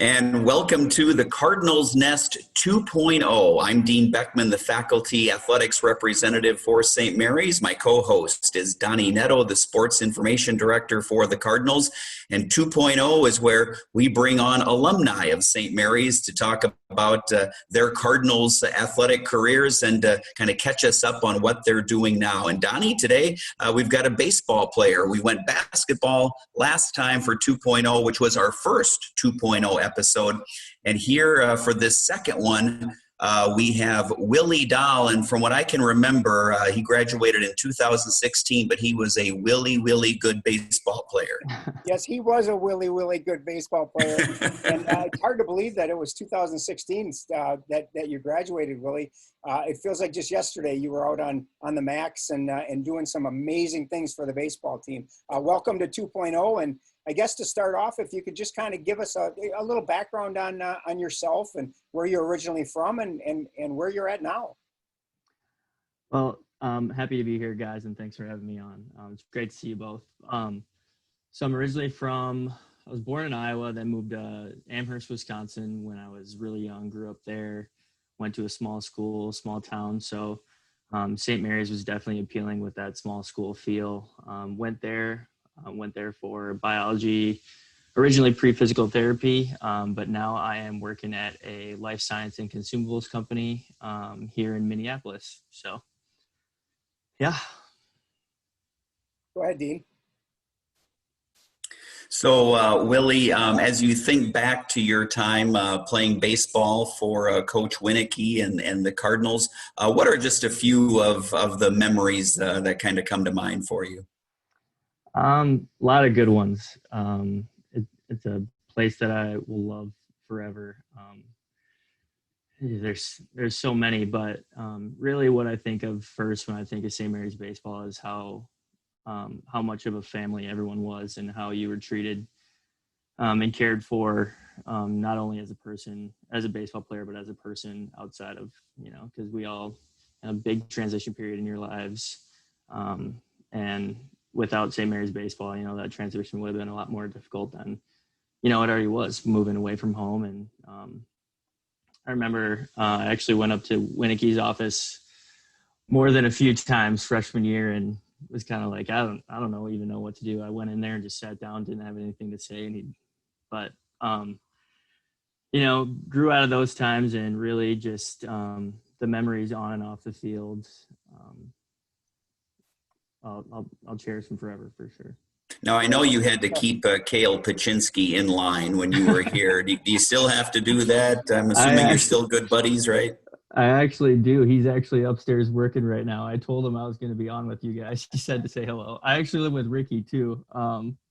And welcome to the Cardinals Nest 2.0. I'm Dean Beckman, the faculty athletics representative for St. Mary's. My co-host is Donny Nadeau, the sports information director for the Cardinals. And 2.0 is where we bring on alumni of St. Mary's to talk about their Cardinals athletic careers and kind of catch us up on what they're doing now. And Donny, today we've got a baseball player. We went basketball last time for 2.0, which was our first 2.0 episode. And here for this second one, we have Willie Doll. And from what I can remember, he graduated in 2016, but he was a really good baseball player. Yes, he was a really good baseball player. And it's hard to believe that it was 2016 that you graduated, Willie. It feels like just yesterday you were out on the max and doing some amazing things for the baseball team. Welcome to 2.0. And I guess to start off, if you could just kind of give us a little background on yourself and where you're originally from and where you're at now. Well, happy to be here, guys, and thanks for having me on. It's great to see you both. So I'm originally I was born in Iowa, then moved to Amherst, Wisconsin when I was really young, grew up there, went to a small school, small town. So St. Mary's was definitely appealing with that small school feel. Went there for biology, originally pre-physical therapy, but now I am working at a life science and consumables company here in Minneapolis. So, yeah. Go ahead, Dean. So, Willie, as you think back to your time playing baseball for Coach Winicky and the Cardinals, what are just a few of the memories that kind of come to mind for you? A lot of good ones. It's a place that I will love forever. There's so many, but really what I think of first when I think of St. Mary's baseball is how much of a family everyone was and how you were treated and cared for, not only as a person, as a baseball player, but as a person outside of, because we all had a big transition period in your lives. And without St. Mary's baseball, that transition would have been a lot more difficult than, it already was, moving away from home. And I remember I actually went up to Winicky's office more than a few times freshman year and was kind of like, I don't even know what to do. I went in there and just sat down, didn't have anything to say. But grew out of those times and really just the memories on and off the field. I'll cherish them forever for sure. Now, I know you had to keep Cale Paczynski in line when you were here. Do you still have to do that? I'm assuming you're still good buddies, right? I actually do. He's actually upstairs working right now. I told him I was going to be on with you guys. He said to say hello. I actually live with Ricky too,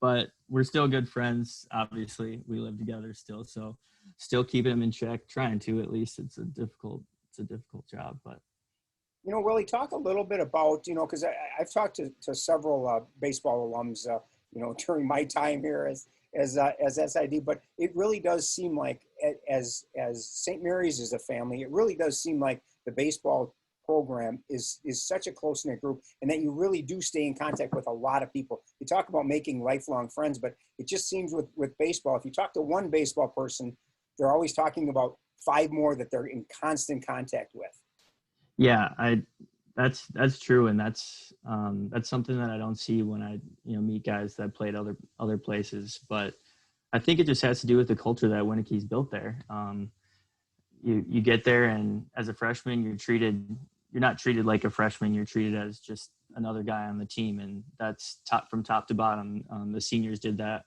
but we're still good friends. Obviously, we live together still, so still keeping him in check, trying to at least. It's a difficult job, but. Willie, talk a little bit about, because I've talked to several baseball alums, during my time here as SID, but it really does seem like as St. Mary's is a family, it really does seem like the baseball program is such a close-knit group and that you really do stay in contact with a lot of people. You talk about making lifelong friends, but it just seems with baseball, if you talk to one baseball person, they're always talking about 5 more that they're in constant contact with. Yeah, that's true, and that's something that I don't see when I meet guys that played other places. But I think it just has to do with the culture that Winicky's built there. You get there, and as a freshman, you're not treated like a freshman. You're treated as just another guy on the team, and that's from top to bottom. The seniors did that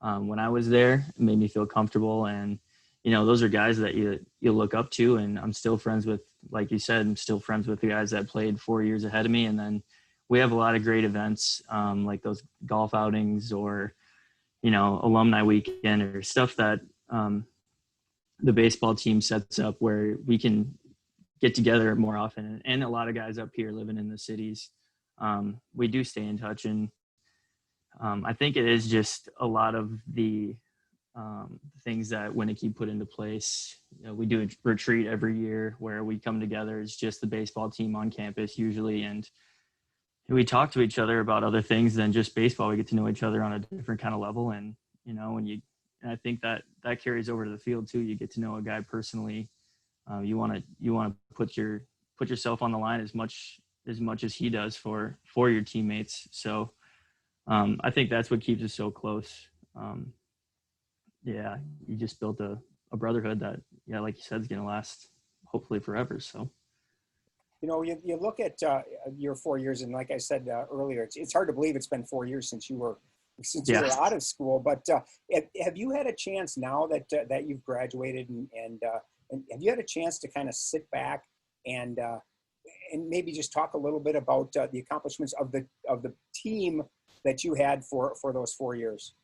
when I was there. It made me feel comfortable, and those are guys that you look up to, and I'm still friends with, like you said, I'm still friends with the guys that played 4 years ahead of me. And then we have a lot of great events, like those golf outings or, alumni weekend or stuff that the baseball team sets up where we can get together more often. And a lot of guys up here living in the cities, we do stay in touch. And I think it is just a lot of the things that Winicky put into place. We do a retreat every year where we come together. It's just the baseball team on campus usually, and we talk to each other about other things than just baseball. We get to know each other on a different kind of level, and when And I think that carries over to the field too. You get to know a guy personally. You want to put yourself on the line as much as he does for your teammates. So I think that's what keeps us so close. Yeah, you just built a brotherhood that, yeah, like you said, is going to last hopefully forever. So. You know, you look at your 4 years, and like I said earlier, it's hard to believe it's been 4 years since you were out of school. But have you had a chance now that you've graduated, and have you had a chance to kind of sit back and maybe just talk a little bit about the accomplishments of the team that you had for those 4 years?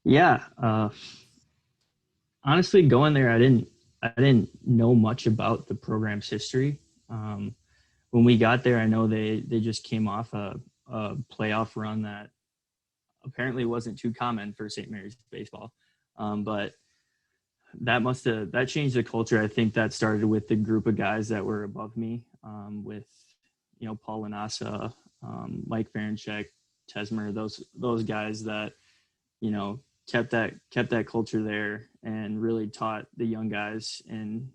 Yeah, honestly, going there, I didn't know much about the program's history. When we got there, I know they just came off a playoff run that apparently wasn't too common for St. Mary's baseball. But that changed the culture. I think that started with the group of guys that were above me, with, Paul Lanasa, Mike Varenchek, Tesmer, those guys that, kept that culture there and really taught the young guys and,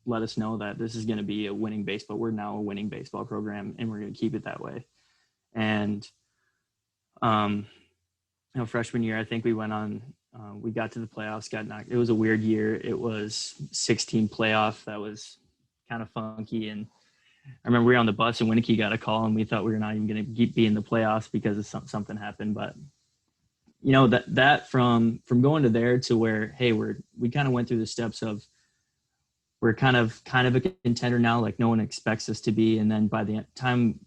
let us know that this is going to be a winning baseball. We're now a winning baseball program, and we're going to keep it that way. And, freshman year, I think we went on, we got to the playoffs, got knocked. It was a weird year. It was 16 playoff. That was kind of funky. And I remember we were on the bus and Winnicky got a call and we thought we were not even going to be in the playoffs because of something happened. But, that from going to there to where, hey, we kind of went through the steps of, we're kind of a contender now, like no one expects us to be. And then by the time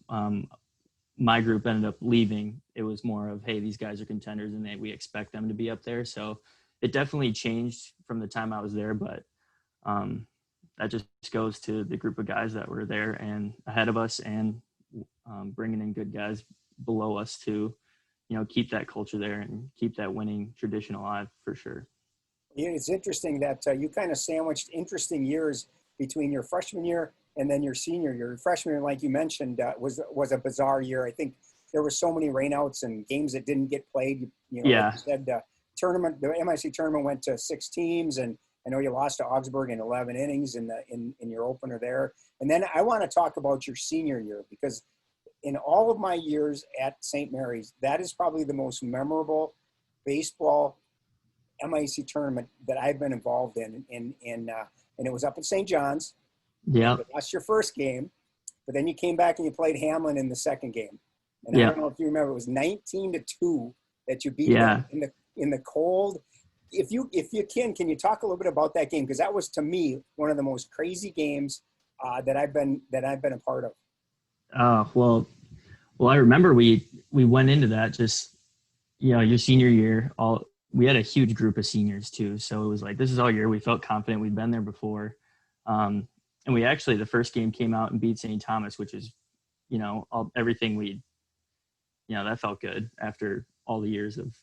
my group ended up leaving, it was more of, hey, these guys are contenders and we expect them to be up there. So it definitely changed from the time I was there, but that just goes to the group of guys that were there and ahead of us, and bringing in good guys below us to, keep that culture there and keep that winning tradition alive for sure. Yeah, it's interesting that you kind of sandwiched interesting years between your freshman year and then your senior year. Your freshman year, like you mentioned, was a bizarre year. I think there were so many rainouts and games that didn't get played. Yeah. Like you said, the MIC tournament went to 6 teams, and I know you lost to Augsburg in 11 innings in your opener there. And then I want to talk about your senior year, because in all of my years at St. Mary's, that is probably the most memorable baseball MIC tournament that I've been involved in, and it was up at St. John's. Yeah. You lost your first game, but then you came back and you played Hamlin in the second game. And Yeah. I don't know if you remember, it was 19-2 that you beat them in the cold. If you can you talk a little bit about that game? Because that was, to me, one of the most crazy games that I've been a part of. Well, I remember we went into that just, your senior year, we had a huge group of seniors too. So it was like, this is all year. We felt confident. We'd been there before. And we actually, the first game came out and beat St. Thomas, which is, everything that felt good after all the years of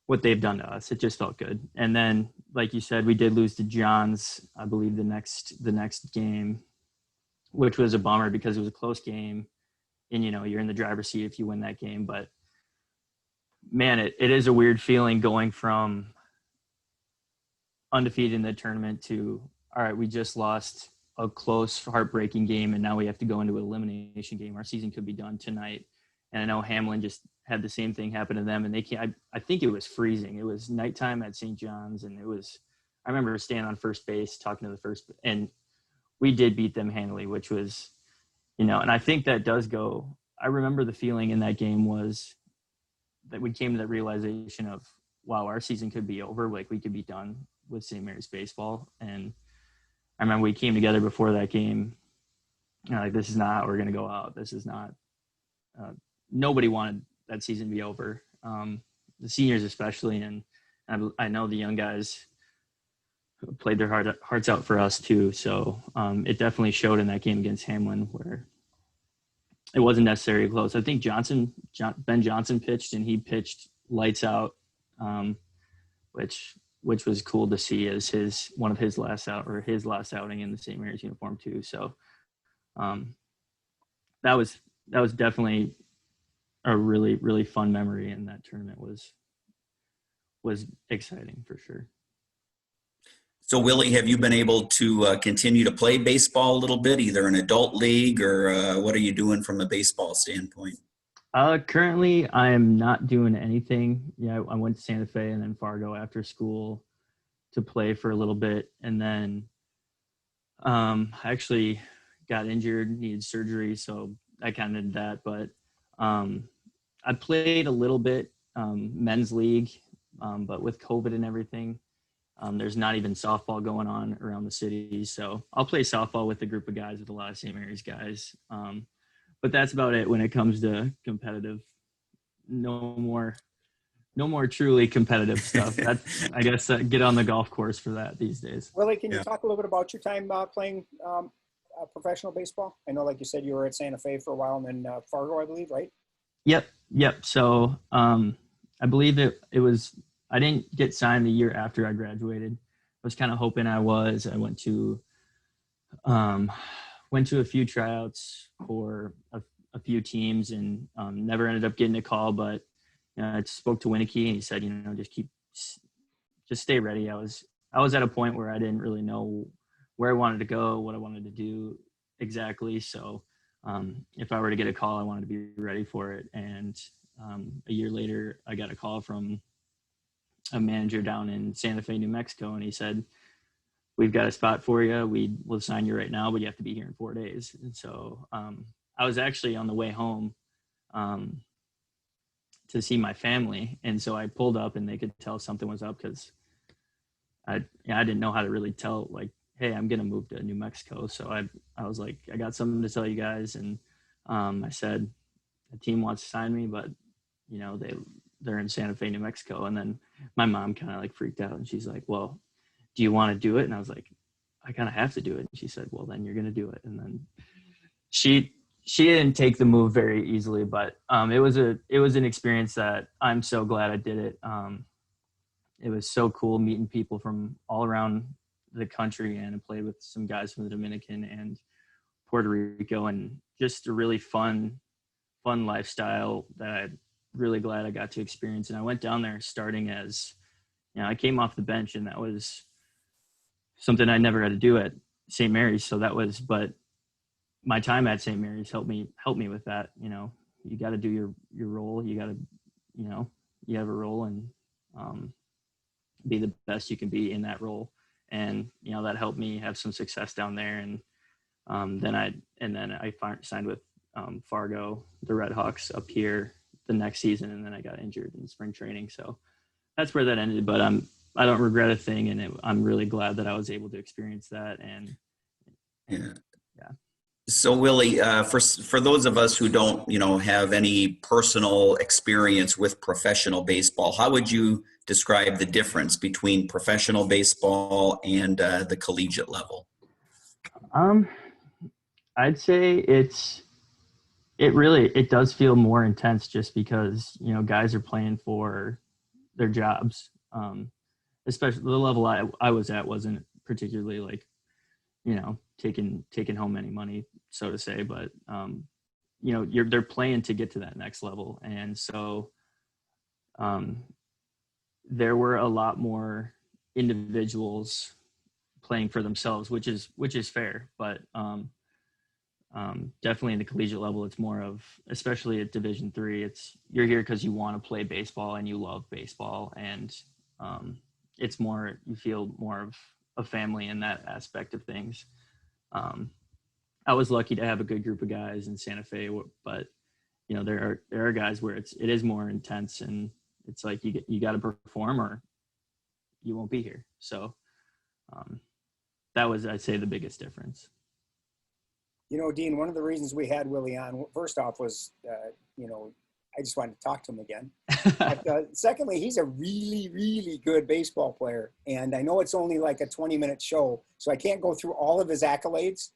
what they've done to us. It just felt good. And then, like you said, we did lose to Johns, I believe the next game, which was a bummer because it was a close game and, you're in the driver's seat if you win that game. But man, it is a weird feeling going from undefeated in the tournament to, all right, we just lost a close, heartbreaking game, and now we have to go into an elimination game. Our season could be done tonight. And I know Hamlin just had the same thing happen to them, and they can't. I think it was freezing. It was nighttime at St. John's, and I remember standing on first base talking to the first, and we did beat them handily, which was, and I think that does go. I remember the feeling in that game was that we came to that realization of, wow, our season could be over. Like, we could be done with St. Mary's baseball. And I remember we came together before that game, like, this is not how we're going to go out. This is not, nobody wanted that season to be over. The seniors especially. And I know the young guys played their hearts out for us too. So it definitely showed in that game against Hamlin, where it wasn't necessarily close. I think Ben Johnson pitched, and he pitched lights out, which was cool to see as his last outing in the St. Mary's uniform too. So that was definitely a really, really fun memory. And that tournament was was exciting for sure. So, Willie, have you been able to continue to play baseball a little bit, either in adult league or what are you doing from a baseball standpoint? Currently, I am not doing anything. Yeah, I went to Santa Fe and then Fargo after school to play for a little bit, and then I actually got injured, needed surgery, so I kind of did that. But I played a little bit men's league, but with COVID and everything, there's not even softball going on around the city. So I'll play softball with a group of guys, with a lot of St. Mary's guys. But that's about it when it comes to competitive. No more truly competitive stuff. That's, I guess, get on the golf course for that these days. Willie, can you Yeah. talk a little bit about your time playing professional baseball? I know, like you said, you were at Santa Fe for a while and then Fargo, I believe, right? Yep. So I believe it was, I didn't get signed the year after I graduated. I was kind of hoping I was. I went to a few tryouts for a few teams and never ended up getting a call, but I spoke to Winnicky and he said, just stay ready. I was at a point where I didn't really know where I wanted to go, what I wanted to do exactly. So if I were to get a call, I wanted to be ready for it. And a year later, I got a call from a manager down in Santa Fe, New Mexico, and he said, "We've got a spot for you. We will sign you right now, but you have to be here in 4 days." And so I was actually on the way home to see my family, and so I pulled up, and they could tell something was up because I didn't know how to really tell, like, hey, I'm gonna move to New Mexico. So I was like, I got something to tell you guys, and I said, the team wants to sign me, but they're in Santa Fe, New Mexico. And then my mom kind of like freaked out, and she's like, well, do you want to do it? And I was like, I kind of have to do it. And she said, well, then you're gonna do it. And then she didn't take the move very easily, but it was an experience that I'm so glad I did it. It was so cool meeting people from all around the country, and I played with some guys from the Dominican and Puerto Rico, and just a really fun lifestyle that I'm really glad I got to experience. And I went down there starting as, I came off the bench, and that was something I never had to do at St. Mary's. So but my time at St. Mary's helped me with that. You got to do your role. You got to, you have a role, and be the best you can be in that role. And, that helped me have some success down there. And then I signed with Fargo, the Red Hawks, up here the next season. And then I got injured in spring training. So that's where that ended, but I don't regret a thing. And I'm really glad that I was able to experience that. And Yeah. Yeah. So, Willie, for those of us who don't, have any personal experience with professional baseball, how would you describe the difference between professional baseball and the collegiate level? I'd say it does feel more intense, just because, guys are playing for their jobs. Especially the level I was at wasn't particularly like, taking home any money, so to say, but they're playing to get to that next level. And so there were a lot more individuals playing for themselves, which is fair, but definitely in the collegiate level, it's more of, especially at Division III, you're here because you want to play baseball and you love baseball, and it's more, you feel more of a family in that aspect of things. I was lucky to have a good group of guys in Santa Fe, but there are guys where it is more intense, and it's like you got to perform or you won't be here. So that was, I'd say, the biggest difference. Dean, one of the reasons we had Willie on, first off, was, I just wanted to talk to him again. But secondly, he's a really, really good baseball player. And I know it's only like a 20-minute show, so I can't go through all of his accolades,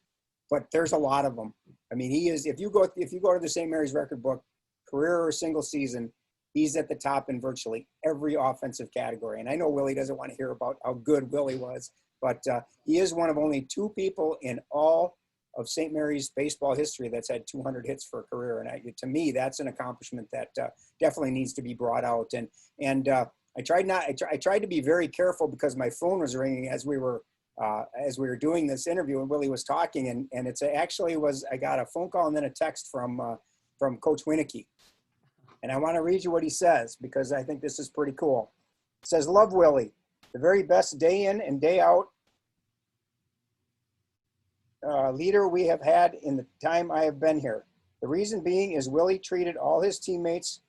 but there's a lot of them. I mean, he is, if you go to the St. Mary's record book, career or single season, he's at the top in virtually every offensive category. And I know Willie doesn't want to hear about how good Willie was, but he is one of only 2 people in all of St. Mary's baseball history that's had 200 hits for a career. And to me, that's an accomplishment that definitely needs to be brought out. And I tried to be very careful because my phone was ringing as we were doing this interview and Willie was talking, and I got a phone call and then a text from Coach Winicky. And I want to read you what he says because I think this is pretty cool. It says, "Love Willie, the very best day in and day out leader we have had in the time I have been here. The reason being is Willie treated all of his teammates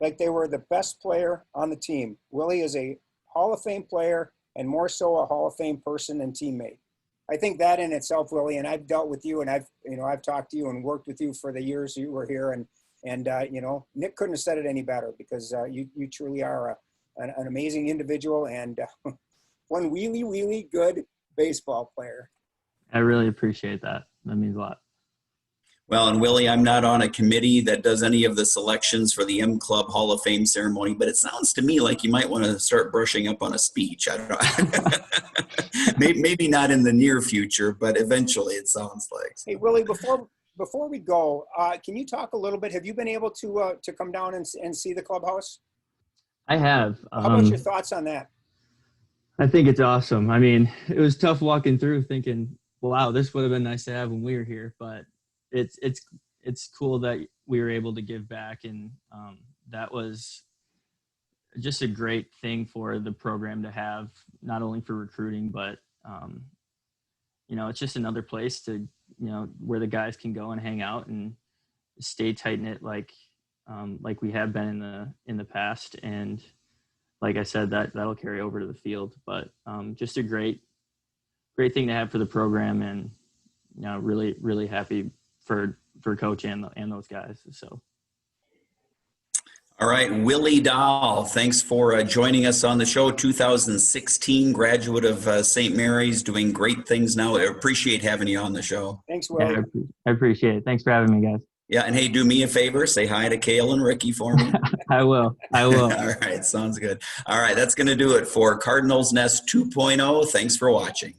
like they were the best player on the team. Willie is a Hall of Fame player and more so a Hall of Fame person and teammate." I think that in itself, Willie, and I've dealt with you and I've talked to you and worked with you for the years you were here, and Nick couldn't have said it any better because you truly are an amazing individual and one really good baseball player. I really appreciate that. That means a lot. Well, and Willie, I'm not on a committee that does any of the selections for the M Club Hall of Fame ceremony, but it sounds to me like you might want to start brushing up on a speech. I don't know. maybe not in the near future, but eventually it sounds like. Hey, Willie, before we go, can you talk a little bit? Have you been able to come down and see the clubhouse? I have. How about your thoughts on that? I think it's awesome. I mean, it was tough walking through thinking, wow, this would have been nice to have when we were here, but it's cool that we were able to give back, and that was just a great thing for the program to have, not only for recruiting, but it's just another place to where the guys can go and hang out and stay tight knit like we have been in the past, and like I said, that'll carry over to the field. But just a great thing to have for the program, and really happy for Coach and those guys. So. All right, Willie Doll, thanks for joining us on the show. 2016 graduate of St. Mary's, doing great things now. I appreciate having you on the show. Thanks, Willie. Yeah, I appreciate it. Thanks for having me, guys. Yeah, and hey, do me a favor, say hi to Kale and Ricky for me. I will. All right, sounds good. All right, that's going to do it for Cardinals Nest 2.0. Thanks for watching.